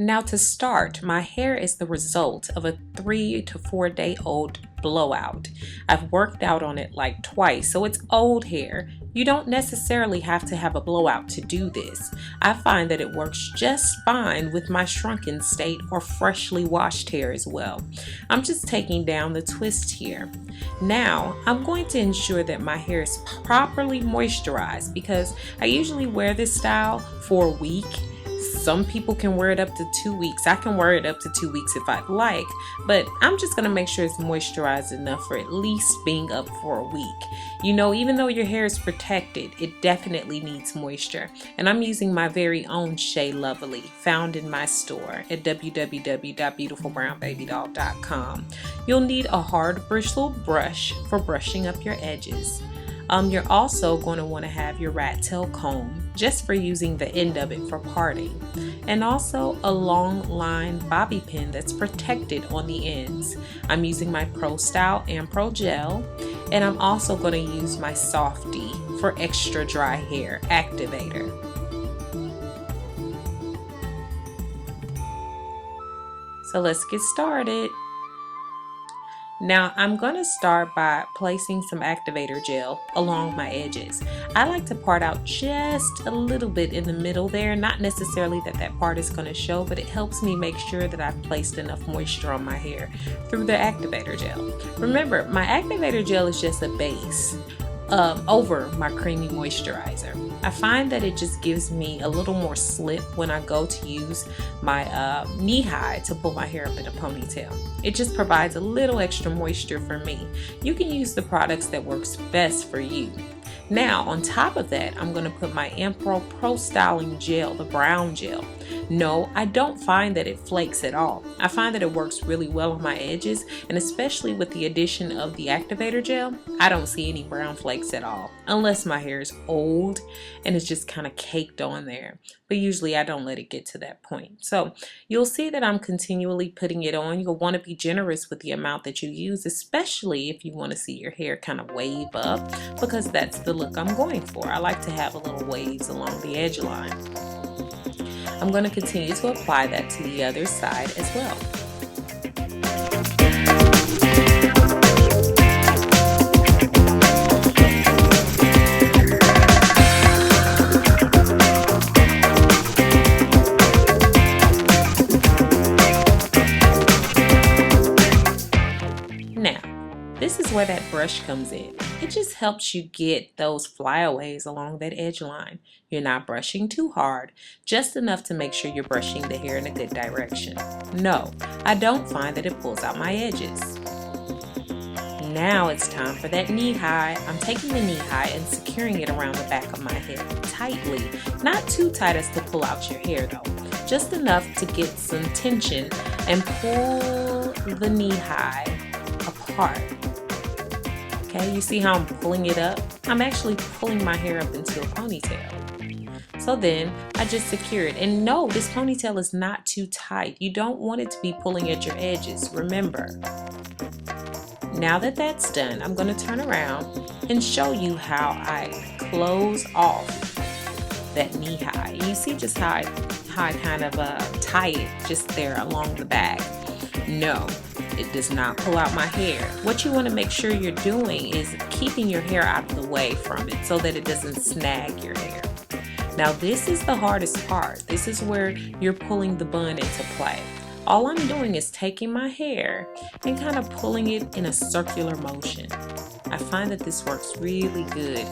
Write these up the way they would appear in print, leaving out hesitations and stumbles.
Now to start, my hair is the result of a 3 to 4 day old blowout. I've worked out on it like twice, so it's old hair. You don't necessarily have to have a blowout to do this. I find that it works just fine with my shrunken state or freshly washed hair as well. I'm just taking down the twist here. Now, I'm going to ensure that my hair is properly moisturized because I usually wear this style for a week. Some people can wear it up to 2 weeks. I can wear it up to 2 weeks if I'd like, but I'm just going to make sure it's moisturized enough for at least being up for a week. You know, even though your hair is protected, it definitely needs moisture. And I'm using my very own Shea Lovely, found in my store at www.beautifulbrownbabydoll.com. You'll need a hard bristle brush for brushing up your edges. You're also going to want to have your rat tail comb just for using the end of it for parting, and also a long line bobby pin that's protected on the ends. I'm using my Pro Style and Pro Gel, and I'm also going to use my Softy for extra dry hair activator. So let's get started. Now I'm going to start by placing some activator gel along my edges. I like to part out just a little bit in the middle there, not necessarily that part is going to show, but it helps me make sure that I've placed enough moisture on my hair through the activator gel. Remember, my activator gel is just a base over my creamy moisturizer. I find that it just gives me a little more slip when I go to use my knee high to pull my hair up in a ponytail. It just provides a little extra moisture for me. You can use the products that works best for you. Now on top of that, I'm going to put my Ampro Pro Styling Gel, the brown gel. No, I don't find that it flakes at all. I find that it works really well on my edges, and especially with the addition of the activator gel, I don't see any brown flakes at all, unless my hair is old and it's just kind of caked on there. But usually I don't let it get to that point. So you'll see that I'm continually putting it on. You'll want to be generous with the amount that you use, especially if you want to see your hair kind of wave up, because that's the look I'm going for. I like to have a little waves along the edge line. I'm going to continue to apply that to the other side as well. Now, this is where that brush comes in. It just helps you get those flyaways along that edge line. You're not brushing too hard, just enough to make sure you're brushing the hair in a good direction. No, I don't find that it pulls out my edges. Now it's time for that knee high. I'm taking the knee high and securing it around the back of my head tightly. Not too tight as to pull out your hair though. Just enough to get some tension and pull the knee high apart. Okay, you see how I'm pulling it up? I'm actually pulling my hair up into a ponytail. So then I just secure it. And no, this ponytail is not too tight. You don't want it to be pulling at your edges, remember. Now that that's done, I'm going to turn around and show you how I close off that knee high. You see just how I kind of tie it just there along the back. No, it does not pull out my hair. What you want to make sure you're doing is keeping your hair out of the way from it so that it doesn't snag your hair. Now this is the hardest part. This is where you're pulling the bun into play. All I'm doing is taking my hair and kind of pulling it in a circular motion. I find that this works really good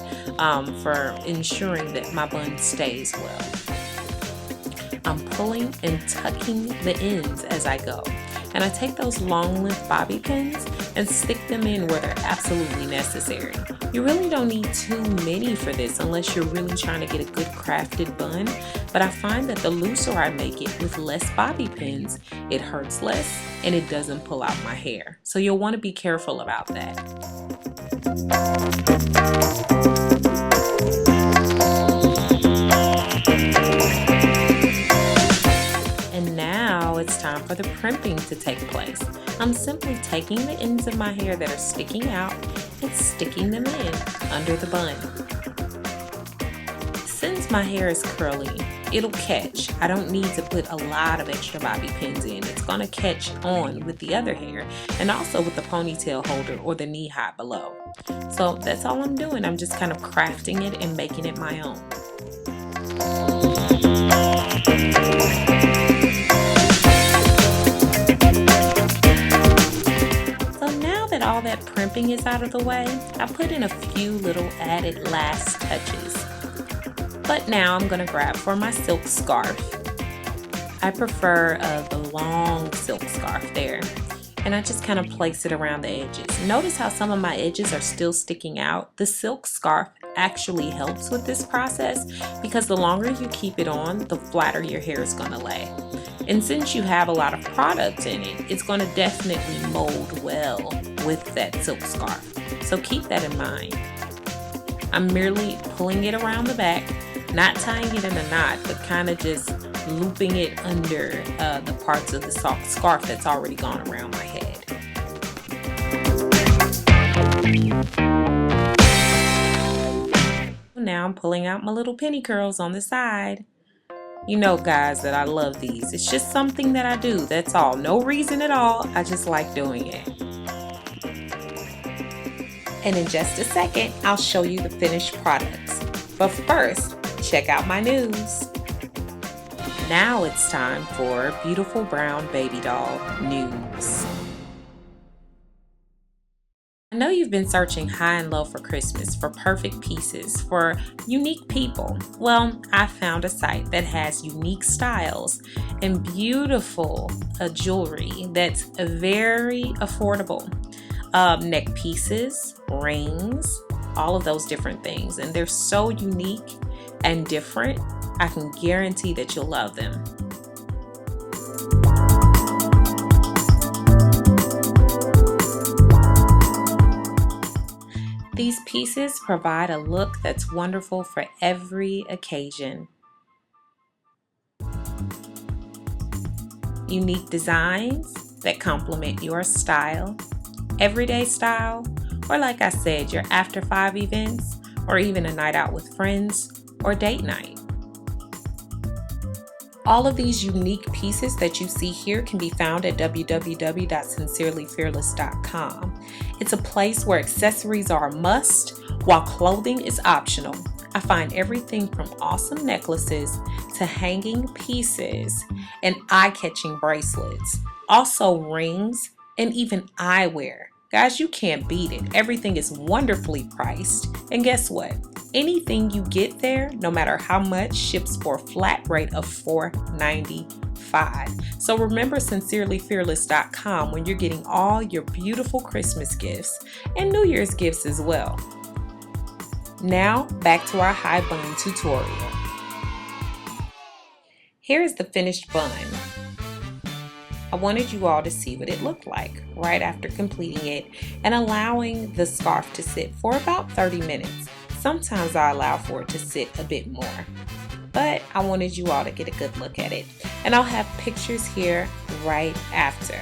for ensuring that my bun stays well. I'm pulling and tucking the ends as I go. And I take those long length bobby pins and stick them in where they're absolutely necessary. You really don't need too many for this unless you're really trying to get a good crafted bun, but I find that the looser I make it with less bobby pins, it hurts less and it doesn't pull out my hair. So you'll want to be careful about that. It's time for the primping to take place. I'm simply taking the ends of my hair that are sticking out and sticking them in under the bun. Since my hair is curly, it'll catch. I don't need to put a lot of extra bobby pins in. It's gonna catch on with the other hair and also with the ponytail holder or the knee high below. So that's all I'm doing. I'm just kind of crafting it and making it my own. All that primping is out of the way, I put in a few little added last touches. But now I'm going to grab for my silk scarf. I prefer the long silk scarf there. And I just kind of place it around the edges. Notice how some of my edges are still sticking out. The silk scarf actually helps with this process because the longer you keep it on, the flatter your hair is going to lay. And since you have a lot of product in it, it's going to definitely mold well with that silk scarf. So keep that in mind. I'm merely pulling it around the back, not tying it in a knot, but kind of just looping it under the parts of the scarf that's already gone around my head. Now I'm pulling out my little penny curls on the side. You know, guys, that I love these. It's just something that I do, that's all. No reason at all, I just like doing it. And in just a second, I'll show you the finished products. But first, check out my news. Now it's time for Beautiful Brown Baby Doll news. I know you've been searching high and low for Christmas for perfect pieces for unique people. Well, I found a site that has unique styles and beautiful jewelry that's very affordable. Neck pieces, rings, all of those different things. And they're so unique and different, I can guarantee that you'll love them. These pieces provide a look that's wonderful for every occasion. Unique designs that complement your style, everyday style, or like I said, your after 5 events, or even a night out with friends or date night. All of these unique pieces that you see here can be found at www.sincerelyfearless.com. It's a place where accessories are a must, while clothing is optional. I find everything from awesome necklaces to hanging pieces and eye-catching bracelets. Also rings and even eyewear. Guys, you can't beat it. Everything is wonderfully priced. And guess what? Anything you get there, no matter how much, ships for a flat rate of $4.95. So remember sincerelyfearless.com when you're getting all your beautiful Christmas gifts and New Year's gifts as well. Now, back to our high bun tutorial. Here is the finished bun. I wanted you all to see what it looked like right after completing it and allowing the scarf to sit for about 30 minutes. Sometimes I allow for it to sit a bit more, but I wanted you all to get a good look at it. And I'll have pictures here right after.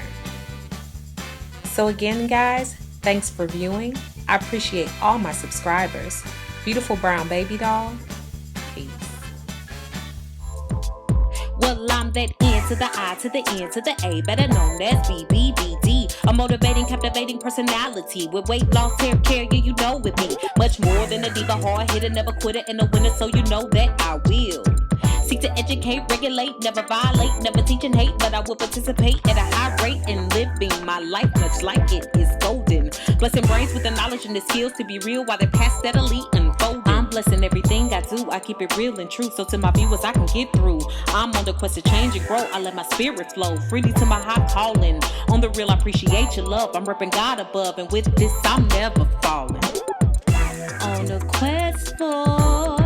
So again, guys, thanks for viewing. I appreciate all my subscribers. Beautiful Brown Baby Doll. Peace. Well, I'm that N to the I to the N to the A, better known as BBBD. A motivating, captivating personality with weight loss, hair care, yeah, you know with me. Much more than a diva, hard hitter, never quitter, and a winner, so you know that I will. Seek to educate, regulate, never violate, never teach and hate, but I will participate at a high rate in living my life much like it is golden. Blessing brains with the knowledge and the skills to be real while they pass steadily unfolding. I'm blessing everything I do, I keep it real and true, so to my viewers I can get through. I'm on the quest to change and grow, I let my spirit flow freely to my high calling. On the real, I appreciate your love, I'm repping God above, and with this I'm never falling. On the quest for